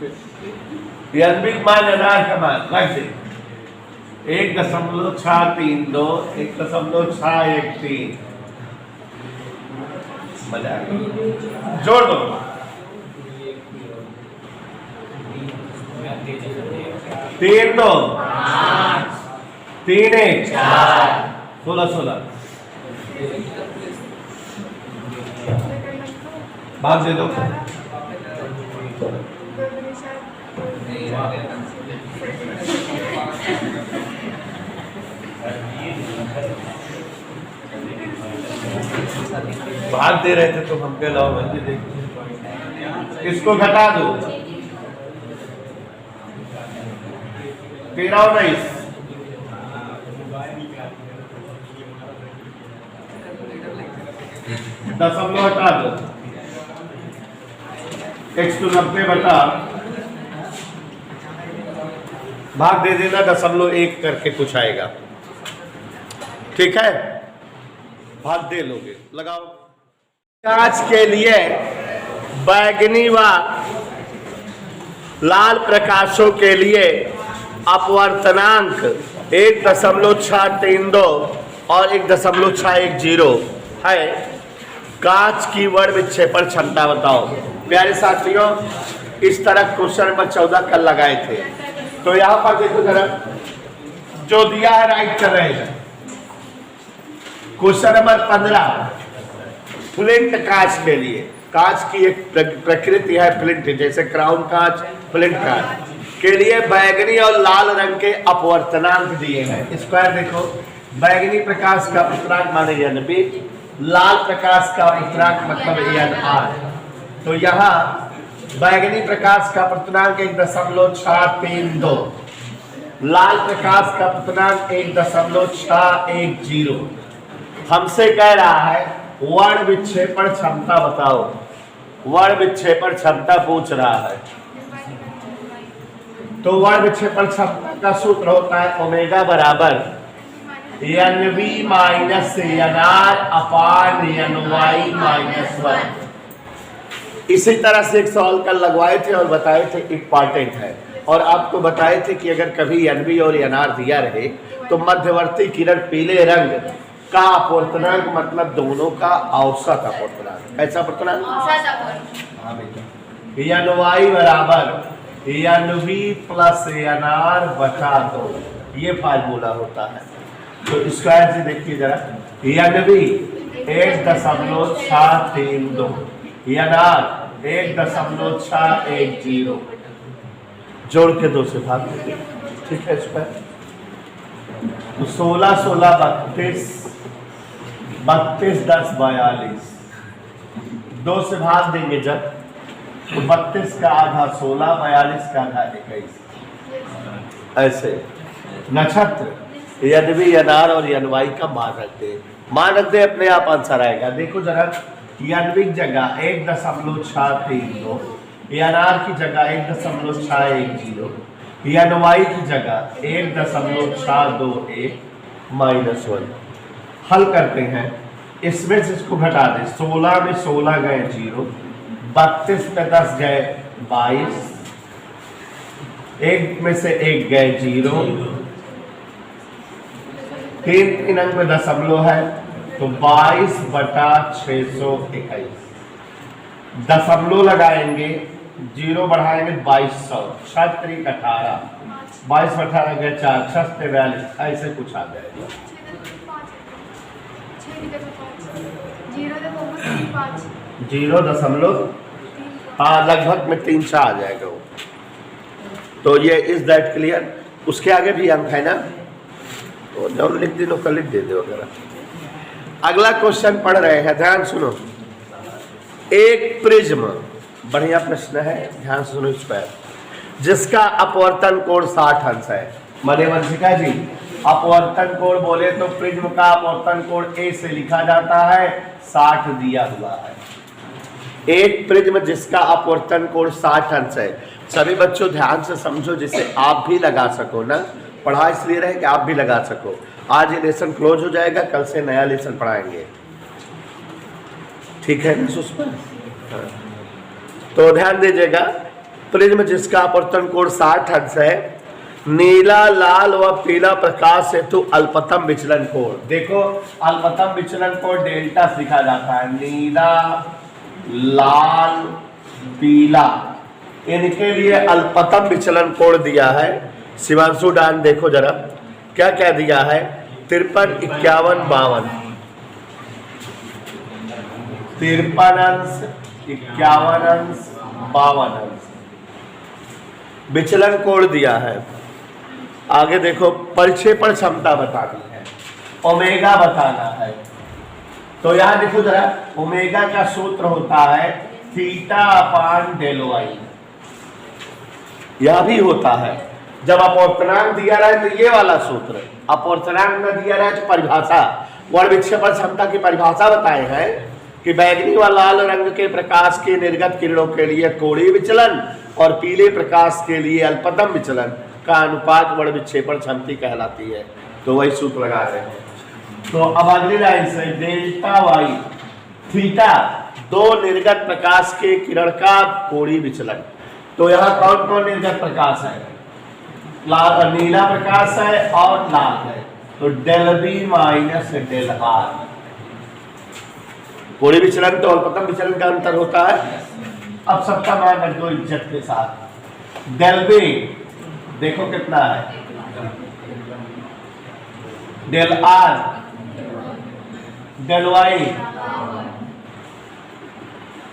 NB मान NR का मान रख दे 1.632, 1.613। मजा आ गया, जोड़ दो 3 2 3 1 16 भाग दे दो। भाग दे रहे थे तो हम के लाओ बंदी देखिए, इसको घटा दो 13 और 19 दशमलव हटा दो x तो 90 बटा भाग दे देना 0.1 करके कुछ आएगा, ठीक है, भाग दे लोगे, लगाओ। कांच के लिए बैगनी व लाल प्रकाशों के लिए अपवर्तनांक 1.632 और 1.610 है। कांच की वर्ण विक्षेपण क्षमता बताओ। प्यारे साथियों, इस तरह क्वेश्चन नंबर 14 कल लगाए थे। तो यहां पर देखो जरा, जो दिया है राइट कर रहे हैं। क्वेश्चन नंबर 15 फ्लिंट कांच के लिए, कांच की एक प्रकृति है फ्लिंट, जैसे क्राउन कांच, फ्लिंट कांच के लिए बैगनी और लाल रंग के अपवर्तनांक दिए हैं। स्क्वायर देखो, बैगनी प्रकाश का अपवर्तनांक माने NB, लाल प्रकाश का अपवर्तनांक मतलब NR। तो यहाँ बैगनी प्रकाश का अपवर्तनांक 1.632, लाल प्रकाश का अपवर्तनांक 1.610। हमसे कह रहा है वर्ण विक्षेपण क्षमता बताओ। वर्ण विक्षेपण क्षमता पूछ रहा है। तो वर्ण विक्षेपण क्षमता का सूत्र होता है ओमेगा बराबर NV माइनस NR अपान NY माइनस 1। इसी तरह से एक सवाल कल लगवाए थे और बताए थे इंपॉर्टेंट है, और आपको बताए थे कि अगर कभी NV और NR दिया रहे तो मध्यवर्ती किरण पीले रंग का अपवर्तनांक मतलब दोनों का औसत अपवर्तनांक, ऐसा अपवर्तनांक हाँ बेटा, NY बराबर NV प्लस NR बटा 2, ये फार्मूला होता है। तो स्क्वायर से देखिए जरा, NV 1.632, NR 1.610, जोड़ के 2 से भाग दीजिए, ठीक है। स्क्वायर तो 16 16 32 32 10 42, 2 से भाग देंगे जब, तो 32 का आधा 16, 42 का आधा 21। ऐसे नक्षत्र NV NR और NY का मान रख दे, अपने आप आंसर आएगा। देखो जरा, NV की जगह 1.632, NR की जगह 1.610, NY की जगह 1.621 माइनस 1। हल करते हैं, इसमें से इसको घटा दें। 16 में 16 गए 0, 32 पे 10 गए 22, 1 में से 1 गए 0, 3 अंक में दशमलव है तो 22 बटा 621। दशमलव लगाएंगे, 0 बढ़ाएंगे 2200, 6 3 18, 22 18 गए 4, 6 42, ऐसे कुछ आ जाएगा। 0.5 हाँ लगभग में 3 6 आ जाएगा वो। तो ये इज दैट क्लियर। उसके आगे भी अंक है ना, तो जब लिख दे तो लिख दे दो वगैरह। अगला क्वेश्चन पढ़ रहे हैं, ध्यान सुनो। एक प्रिज्म, बढ़िया प्रश्न है, ध्यान से सुनो इस पर, जिसका अपवर्तन कोण 60 अंश है। मने वंशिका जी, अपवर्तन कोण बोले तो प्रिज्म का अपवर्तन कोण A से लिखा जाता है, 60 दिया हुआ है। एक प्रिज्म जिसका अपवर्तन कोण 60 अंश है। सभी बच्चों ध्यान से समझो, जिसे आप भी लगा सको ना, पढ़ा इसलिए रहे कि आप भी लगा सको। आज ये लेसन क्लोज हो जाएगा, कल से नया लेसन पढ़ाएंगे, ठीक है ना उस पर? हाँ। तो ध्यान दीजिएगा, प्रिज्म जिसका अपवर्तन कोण 60 अंश है, नीला लाल व पीला प्रकाश हेतु अल्पतम विचलन कोण। देखो अल्पतम विचलन कोण डेल्टा लिखा जाता है, नीला लाल पीला, इनके लिए अल्पतम विचलन कोण दिया है। शिवांशु डान देखो जरा क्या क्या दिया है, 53 51 52, 53 अंश 51 अंश 52 अंश विचलन कोण दिया है। आगे देखो परिक्षेपण क्षमता बतानी है, ओमेगा बताना है। तो यहां देखो जरा, ओमेगा का सूत्र होता है थीटा अपान डेल वाई। यह भी होता है जब अपवर्तनांक दिया रहे तो ये वाला सूत्र, अपवर्तनांक न दिया रहे तो परिभाषा, वर्ण विक्षेपण क्षमता की परिभाषा बताए हैं कि बैगनी व लाल रंग के प्रकाश के निर्गत किरणों के लिए कोणीय विचलन और पीले प्रकाश के लिए अल्पतम विचलन का अनुपात वर्ण विक्षेपण क्षमता कहलाती है। तो वही सूत्र लगा रहे हैं। तो अब अगली लाइन से डेल्टा वाई थीटा दो निर्गत प्रकाश के किरण का कोणीय विचलन। तो यहाँ कौन कौन निर्गत प्रकाश है? लाल, नीला प्रकाश है और लाल है। तो del B minus del R, कोणीय विचलन तो अल्पतम विचलन का अंतर होता है। अब सबका मान रख दो इज्जत के साथ। डेल बी देखो कितना है, डेल आर, डेल वाई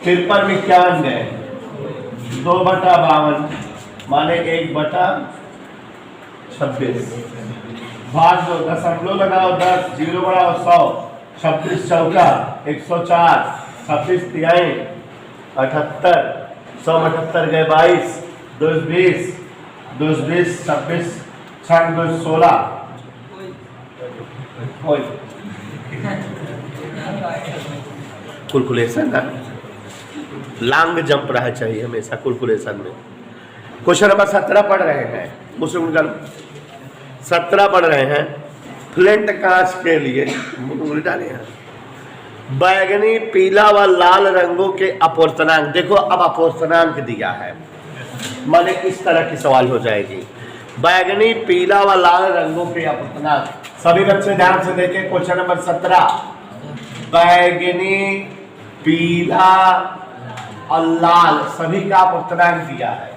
53 2/52 माने 1/26 भाग दो, दशमलव लगाओ 10, 0 बढ़ाओ 100, 26 चौका 104, 26 तिहाई 78, 100 में 78 गए 22, 2 20, 2 20, 26, 6 2 16। कैलकुलेशन ना लॉन्ग जंप रहा चाहिए हमेशा कैलकुलेशन में। क्वेश्चन नंबर 17 पढ़ रहे हैं, मुझसे 17 पढ़ रहे हैं। फ्लिंट कांच के लिए बैगनी पीला व लाल रंगों के अपवर्तनांक। देखो अब अपवर्तनांक दिया है, माने इस तरह की सवाल हो जाएगी। बैगनी पीला व लाल रंगों के अपवर्तनांक। सभी बच्चे ध्यान से देखें क्वेश्चन नंबर 17। बैगनी पीला और लाल सभी का अपवर्तनांक दिया है।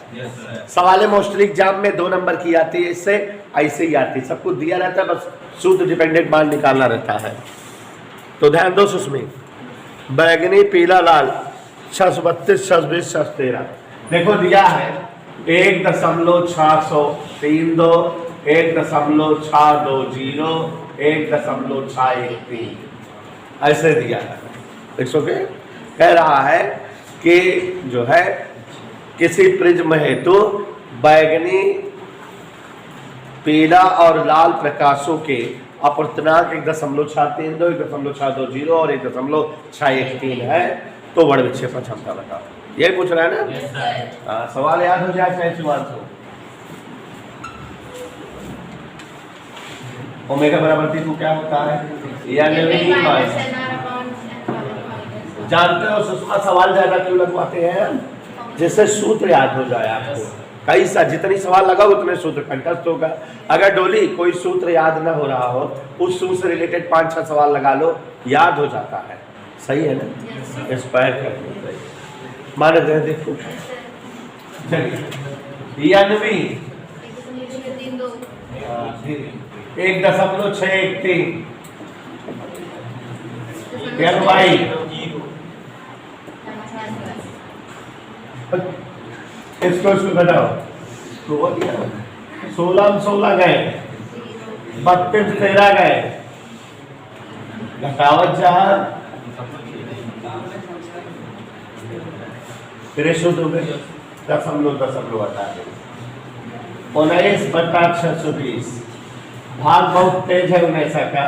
सवाल मोस्टली एग्जाम में 2 नंबर की आती है, इससे ऐसे ही आती है। सब कुछ दिया रहता है, बस सूत्र डिपेंडेंट मान निकालना रहता है। तो ध्यान दो उसमें, बैगनी पीला लाल 632, 620, 613 देखो दिया है 1.632, 1.620, 1.613 ऐसे दिया है। कह रहा है कि जो है किसी प्रिज्म हेतु बैगनी पीला और लाल प्रकाशों के अपवर्तनांक 1.632, 1.620 और 1.613 है। तो वर्ण विक्षेपण क्षमता बताओ। यही पूछ रहा है ना? सवाल याद हो जाए चाहे सवाल हो। ओमेगा बराबर थी तो क्या होता है? जानते हो सुषमा सवाल ज्यादा क्यों लगवाते हैं? जिससे सूत्र याद हो जाए आपको। कई सा जितनी सवाल लगाओ उतने सूत्र कंठस्थ होगा। अगर डोली कोई सूत्र याद ना हो रहा हो, उस सूत्र से रिलेटेड 5-6 सवाल लगा लो, याद हो जाता है। सही है ना? इंस्पायर कर मान रहे देखो। चलिए 1.613 भाई इसको घटाओ। 16 गए, 32 13 गए, घटावत जहां तेरे सूत्र में दशमलव हटा दे। 19/620 भाग बहुत तेज है 19 का।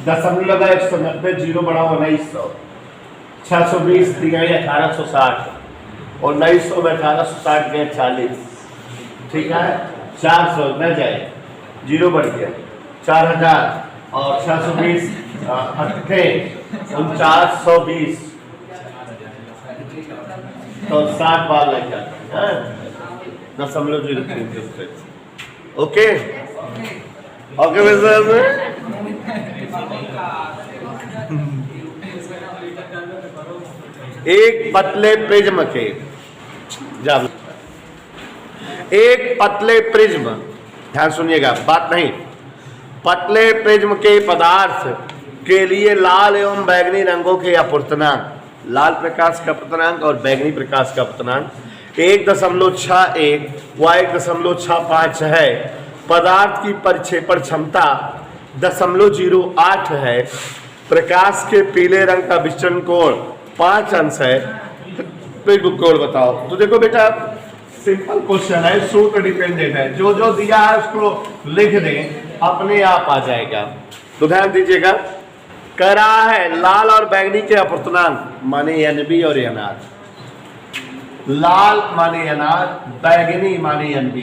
दशमलव 190, 0 बढ़ाओ 1900, 620 दिगाई 1860, 1900 में 1860 गए 40, ठीक है। 400 न जाए, 0 बढ़ गया 4000 और 620 4920 तो 60 बार लग जाता है। 0.03। ओके ओके एक पतले प्रिज्म के ध्यान सुनिएगा बात नहीं। पतले प्रिज्म के पदार्थ के लिए लाल एवं बैगनी रंगों के अपवर्तनांक, लाल प्रकाश का अपवर्तनांक और बैगनी प्रकाश का अपवर्तनांक 1.61 व 1.65 है। पदार्थ की परिक्षेपण क्षमता 0.08 है। प्रकाश के पीले रंग का विचलन कोण 5 अंश है। कोण बताओ। तो देखो बेटा सिंपल क्वेश्चन है, सूत्र डिपेंडेंट है। जो जो दिया है उसको लिख दें, अपने आप आ जाएगा। तो ध्यान दीजिएगा कह रहा है लाल और बैंगनी के अपूर्णांक माने NB और NR। लाल माने NR, बैंगनी माने NB।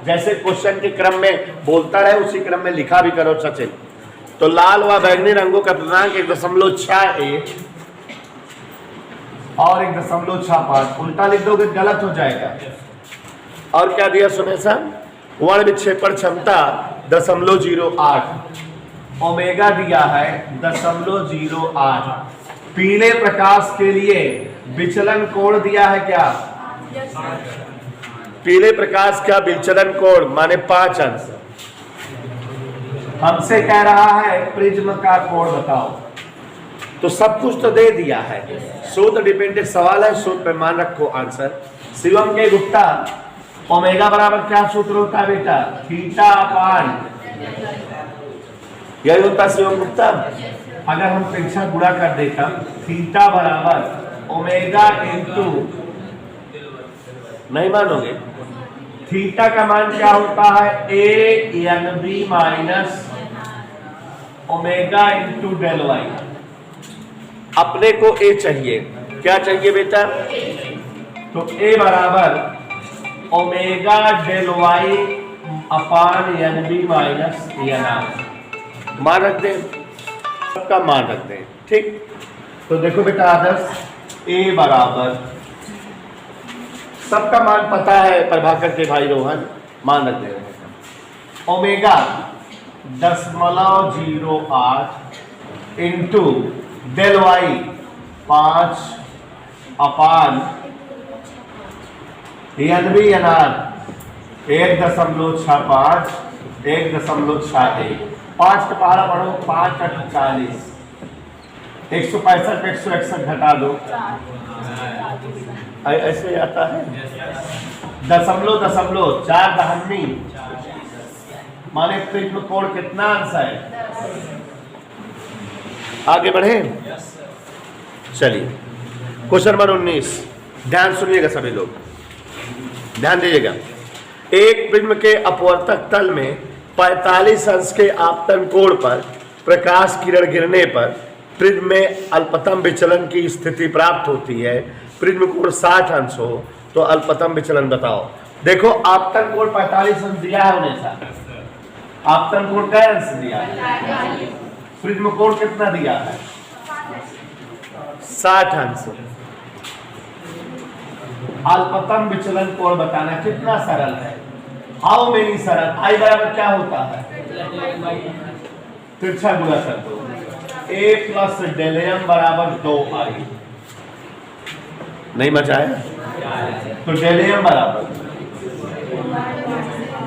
जैसे क्वेश्चन के क्रम में बोलता रहे उसी क्रम में लिखा भी करो सचिन। तो लाल व बैंगनी रंगों का पूर्णांक 1.61 और 1.65। उल्टा लिख दोगे गलत हो जाएगा। और क्या दिया सुने सर? वर्ण विक्षेपण क्षमता 0.08, ओमेगा दिया है 0.08। पीले प्रकाश के लिए विचलन कोण दिया है क्या? पीले प्रकाश का विचलन कोण माने 5 अंश। हमसे कह रहा है प्रिज्म का कोण बताओ। तो सब कुछ तो दे दिया है, सूत्र डिपेंडेंट सवाल है, सूत्र पे मान रखो आंसर। शिवम के गुप्ता, ओमेगा बराबर क्या सूत्र होता है बेटा? थीटा अपान, यही होता है शिवम गुप्ता। अगर हम परीक्षा गुणा कर देता, थीटा बराबर ओमेगा इंटू, नहीं मानोगे, थीटा का मान क्या होता है? ANB minus omega into del Y. अपने को A चाहिए, क्या चाहिए बेटा? तो A बराबर ओमेगा डेल वाई अपान NB माइनस NR। मान रख दें, सबका मान रख दें, ठीक। तो देखो बेटा आदर्श, A बराबर, सबका मान पता है प्रभाकर के भाई रोहन, मान रख दे रहे हैं। ओमेगा 0.08 इंटू डेल वाई 5 अपान NB NR 1.65 1.61। 5 का पहाड़ा पढ़ो, 5 × 40, 165 पे 161 घटा दो, ऐसे आता है। 0.4 दहनी माने प्रिज्म कोण कितना अंश है? आगे बढ़े, चलिए क्वेश्चन नंबर 19, ध्यान सुनिएगा सभी लोग, ध्यान दीजिएगा। एक प्रिज्म के अपवर्तक तल में 45 अंश के आपतन कोण पर प्रकाश किरण गिरने पर प्रिज्म में अल्पतम विचलन की स्थिति प्राप्त होती है। प्रिज्म कोण 60 अंश हो तो अल्पतम विचलन बताओ। देखो आपतन कोण 45 अंश दिया है उन्हें सर, आपतन कोण क्या अंश दिया है? प्रिज्म कोण कितना दिया है? 60 अंश। अल्पतम विचलन कोण बताना कितना सरल है? हाउ मेनी सरल? आई बराबर क्या होता है? तिरछा गुणा कर दो, A प्लस डेल m बराबर 2i। नहीं मचा है? तो डेल m बराबर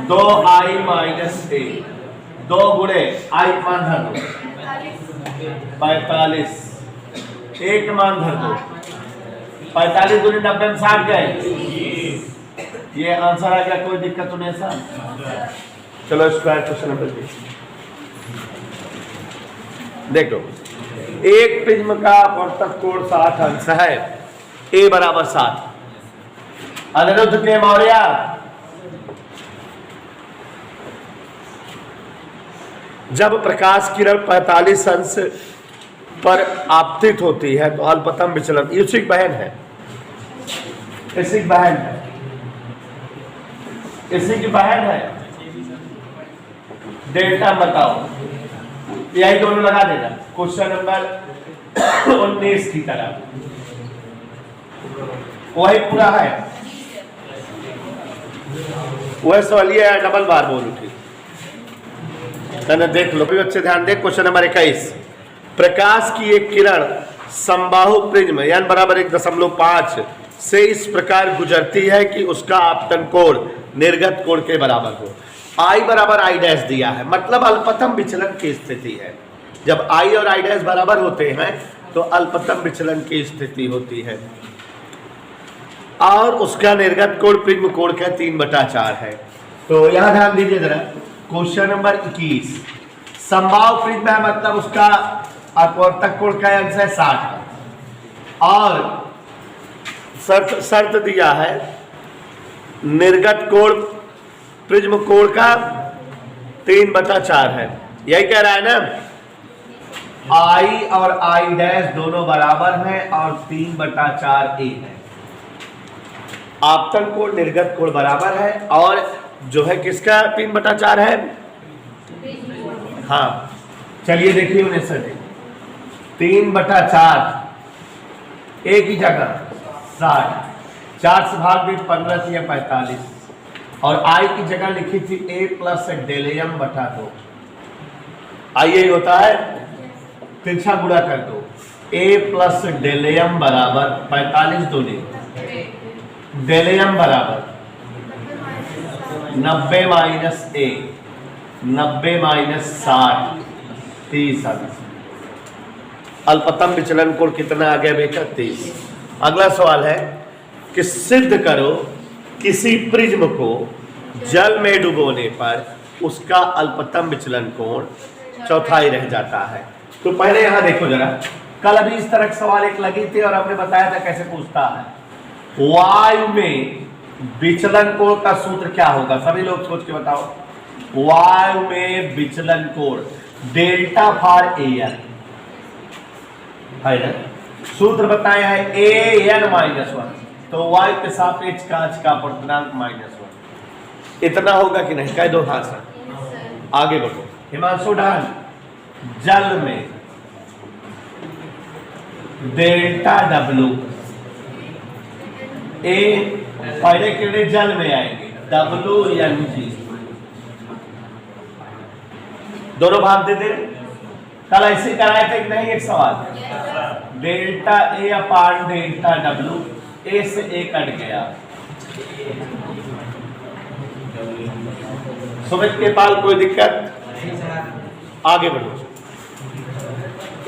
2i माइनस a, 2 गुणे i मान धर दो 45, 1 मान धर दो 45 गुणे 90 में 60 गए। ये आंसर आ गया, कोई दिक्कत तो नहीं सर? चलो स्क्वायर क्वेश्चन नंबर 20 देखो। एक प्रिज्म का अपवर्तक कोण 60 अंश है, A बराबर 7। अनिरुद्ध के मौर्य, जब प्रकाश किरण 45 अंश पर आपतित होती है तो अल्पतम विचलन, युसिक बहन है, इसी बहन है, इसी की बहन है, डेल्टा बताओ। यही दोनों लगा देना क्वेश्चन नंबर 19 की तरह, वही पूरा है, वह सवालिया है, डबल बार बोल उठी। देख लो बच्चे, ध्यान दे। क्वेश्चन नंबर 21, प्रकाश की एक किरण समबाहु प्रिज्म यानी बराबर 1.5 से इस प्रकार गुजरती है कि उसका आपतन कोण निर्गत कोण के बराबर हो। I बराबर I डैश दिया है, मतलब अल्पतम विचलन की स्थिति है। जब I और I डैश बराबर होते हैं तो अल्पतम विचलन की स्थिति होती है, और उसका निर्गत कोण प्रिज्म कोण का 3/4 है। तो यहां ध्यान दीजिए जरा, क्वेश्चन नंबर 21, समबाहु प्रिज्म है मतलब उसका अपवर्तक कोण का अंश है 60, और शर्त दिया है निर्गत कोण प्रिज्म कोण का 3/4 है। यही कह रहा है ना? आई और आई डैश दोनों बराबर हैं और 3/4 ए है। आपतन कोण निर्गत कोण बराबर है और जो है किसका 3/4 है? हाँ चलिए देखिए 19 3/4 ए की जगह 60, 4 से भाग भी 15 या 45 और आई की जगह लिखी थी a प्लस डेलियम बटा 2। आइए होता है तिरछा गुणा कर दो, a प्लस डेलियम बराबर 45 दूनी डेलियम बराबर 90 माइनस a, 90 माइनस 60 30 अल्पतम विचलन कोण कितना आ गया बेटा? 30। अगला सवाल है कि सिद्ध करो किसी प्रिज्म को जल में डुबोने पर उसका अल्पतम विचलन कोण चौथाई रह जाता है। तो पहले यहां देखो जरा, कल अभी इस तरह के सवाल एक लगी थी और हमने बताया था कैसे पूछता है। वायु में विचलन कोण का सूत्र क्या होगा? सभी लोग सोच के बताओ। वायु में विचलन कोण डेल्टा फॉर एन है ना, सूत्र बताया है an-1, तो वायु के सापेक्ष कांच का अपवर्तनांक -1। इतना होगा कि नहीं? कह दो हाँ सर। आगे बढ़ो हिमांशु ढाल, जल में डेल्टा W ए पहले कितने जल में आएंगे WNG, दोनों भाग दे दे। कल ऐसे कराए थे कि नहीं? एक सवाल delta A upon delta W, ए से ए कट गया। सुमित के पाल कोई दिक्कत? आगे बढ़ो।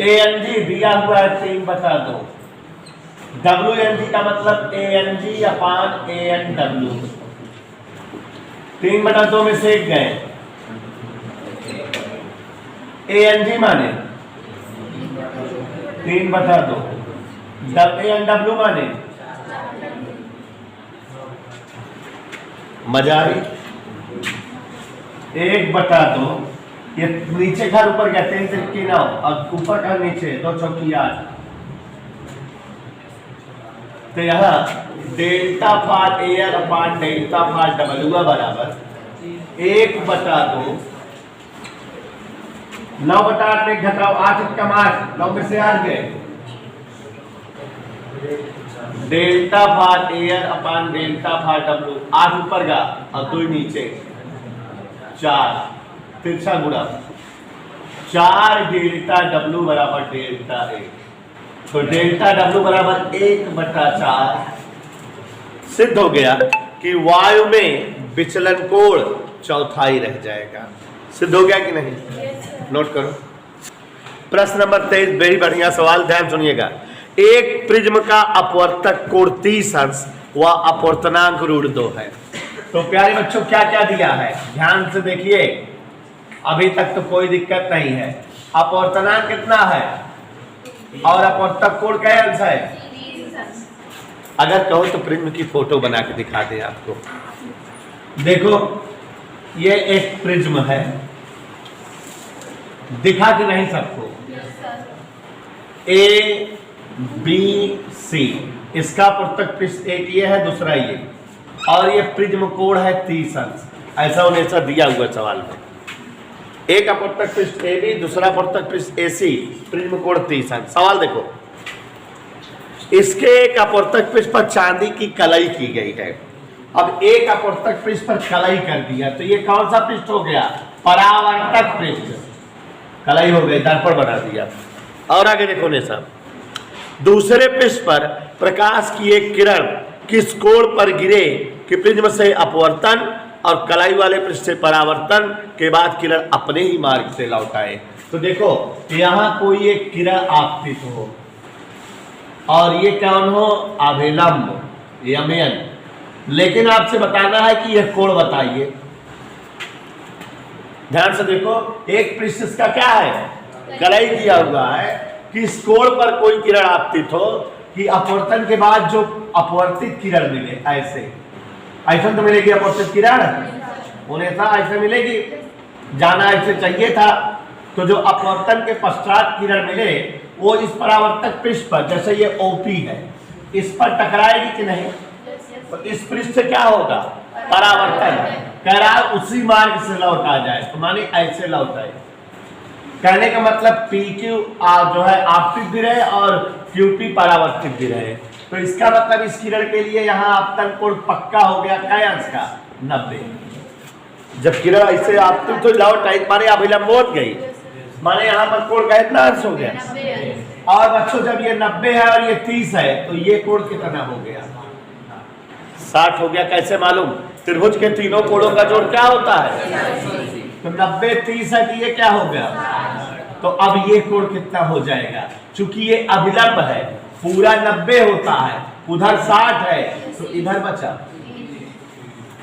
ANG दिया हुआ है 3/2, WNG का मतलब ANG अपान ANW, 3/2 में से एक गए। ANG माने 3/2, ANW माने मजा आई 1/2। ये नीचे घर ऊपर गया 3 से 9 और ऊपर का नीचे 2 चौकी 8। तो यहाँ delta for air upon delta for W बराबर 1/2। 9/8 में घटाओ 8 कम 8, 9 में से 8 गए। Delta for air upon delta for W, 8 ऊपर का और 2 नीचे 4, तिरछा गुणा 4 डेल्टा W बराबर डेल्टा ए। तो डेल्टा W बराबर 1/4। सिद्ध हो गया कि वायु में विचलन कोण चौथाई रह जाएगा। सिद्ध हो गया कि नहीं? नोट करो। प्रश्न नंबर 23 बड़ी बढ़िया सवाल, ध्यान सुनिएगा। एक प्रिज्म का अपवर्तक कोण 30 अंश व अपवर्तनांक √2 है। तो प्यारे बच्चों क्या क्या दिया है? ध्यान से देखिए, अभी तक तो कोई दिक्कत नहीं है। अपवर्तनांक कितना है और अपवर्तक कोण क्या अंश है? अगर कहो तो प्रिज्म की फोटो बना के दिखा दे आपको। देखो ये एक प्रिज्म है, दिखा के नहीं सबको। A B C, इसका अपवर्तक पृष्ठ एक ये है, दूसरा ये, और ये प्रिज्म कोण है 30 अंश। ऐसा उन्हें ऐसा दिया हुआ सवाल में। एक अपवर्तक पृष्ठ AB, दूसरा अपवर्तक पृष्ठ AC, प्रिज्म कोण 30 अंश। सवाल देखो, इसके एक अपवर्तक पृष्ठ पर चांदी की कलाई की गई है। अब एक अपवर्तक पृष्ठ पर कलाई कर दिया तो ये कौन सा पृष्ठ हो गया? परावर्तक पृष्ठ। कलाई हो गई, दर्पण बना दिया। और आगे देखो ने साहब, दूसरे पृष्ठ पर प्रकाश की एक किरण किस कोण पर गिरे कि प्रिज्म से अपवर्तन और कलाई वाले पृष्ठ से परावर्तन के बाद किरण अपने ही मार्ग से लौट आए। तो देखो यहां कोई एक किरण आपतित हो और ये कौन हो? अभिलंब, यमन। लेकिन आपसे बताना है कि यह कोण बताइए। ध्यान से देखो, एक पृष्ठ का क्या है? कलाई किया हुआ है। किस कोण पर कोई किरण आपतित हो कि अपवर्तन के बाद जो अपवर्तित किरण मिले, ऐसे ऐसा तो मिलेगी अपवर्तित किरण, उन्हें था ऐसे मिलेगी। जाना ऐसे चाहिए था तो जो अपवर्तन के पश्चात किरण मिले वो इस परावर्तक पृष्ठ पर, जैसे ये ओपी है, इस पर टकराएगी कि नहीं? तो इस पृष्ठ से क्या होगा? परावर्तन। कह रहा है उसी मार्ग से लौटा जाए, तो माने ऐसे लौटाए। कहने का मतलब PQ जो है आपतित भी रहे और QP परावर्तित भी रहे। तो इसका मतलब इस किरण के लिए यहाँ आपतन कोण पक्का हो गया, क्या अंश का? 90। जब किरण ऐसे आपतित तो लौट आई, माने अभिलंबोत गई, माने यहाँ पर कोण का इतना अंश हो गया। और बच्चों जब ये 90 है और ये 30 है तो ये कोण कितना हो गया? 60 हो गया। कैसे मालूम? त्रिभुज के तीनों कोणों का जोड़ क्या होता है? तो 90 30 है, कि ये क्या हो गया? तो अब ये कोण कितना हो जाएगा? चूंकि ये अभिलंब है, पूरा 90 होता है, उधर 60 है, तो इधर बचा,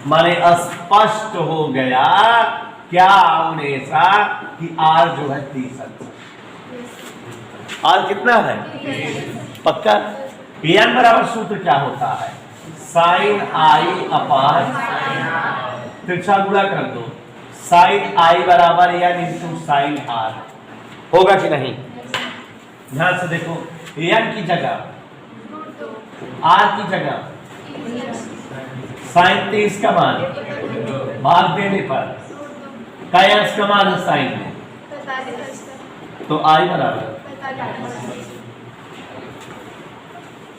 माने स्पष्ट हो गया क्या हमेशा कि R जो है 30 अंश। R कितना है? पक्का। n बराबर सूत्र क्या होता है? साइन आई अपान, तिरछा गुणा कर दो, साइन आई बराबर n इंटू साइन R। होगा कि नहीं? ध्यान से देखो, n की जगह R की जगह साइन 30 का मान भाग देने पर क्या अंश का मान है साइन में? तो आई बराबर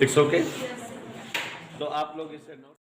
इट्स ओके। तो आप लोग इसे नोट